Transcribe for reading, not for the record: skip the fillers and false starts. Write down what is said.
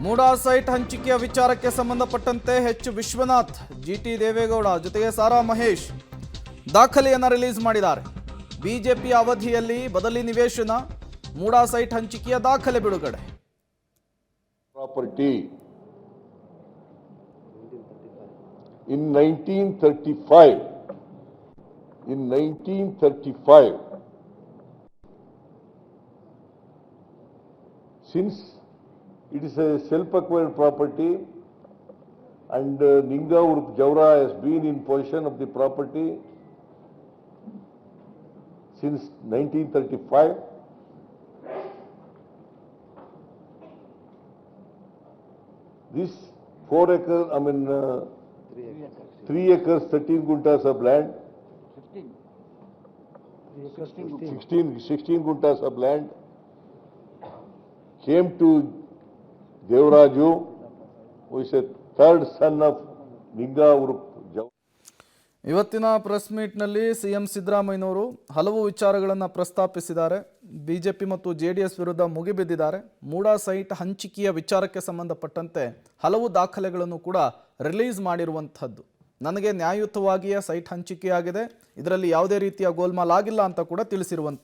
MUDA site ಹಂಚಿಕೆಯ ವಿಚಾರಕ್ಕೆ ಸಂಬಂಧಪಟ್ಟಂತೆ ಎಚ್ ವಿಶ್ವನಾಥ್, ಜಿಟಿ ದೇವೇಗೌಡ ಜೊತೆಗೆ ಸಾರಾ ಮಹೇಶ್ ದಾಖಲೆಯನ್ನು ರಿಲೀಸ್ ಮಾಡಿದ್ದಾರೆ. ಬಿಜೆಪಿಯ ಅವಧಿಯಲ್ಲಿ ಬದಲಿ ನಿವೇಶನ, ಮೂಡಾ ಸೈಟ್ ಹಂಚಿಕೆಯ ದಾಖಲೆ ಬಿಡುಗಡೆ. Property in 1935, since it is a self-acquired property and Ninga Urp Jaura has been in possession of the property since 1935. This 4 acres, 3 acres, 13 guntas of land, 16 guntas of land came to Devraju, who is a third son of Ninga Urp Jaura. ಇವತ್ತಿನ press ಮೀಟ್ನಲ್ಲಿ CM ಸಿದ್ದರಾಮಯ್ಯನವರು ಹಲವು ವಿಚಾರಗಳನ್ನು ಪ್ರಸ್ತಾಪಿಸಿದ್ದಾರೆ. BJP ಮತ್ತು JDS ವಿರುದ್ಧ ಮುಗಿಬಿದ್ದಿದ್ದಾರೆ. MUDA site ಹಂಚಿಕೆಯ ವಿಚಾರಕ್ಕೆ ಸಂಬಂಧಪಟ್ಟಂತೆ ಹಲವು ದಾಖಲೆಗಳನ್ನು ಕೂಡ ರಿಲೀಸ್ ಮಾಡಿರುವಂಥದ್ದು. ನನಗೆ ನ್ಯಾಯಯುತವಾಗಿಯೇ ಸೈಟ್ ಹಂಚಿಕೆಯಾಗಿದೆ, ಇದರಲ್ಲಿ ಯಾವುದೇ ರೀತಿಯ ಗೋಲ್ಮಾಲ್ ಆಗಿಲ್ಲ ಅಂತ ಕೂಡ ತಿಳಿಸಿರುವಂಥದ್ದು.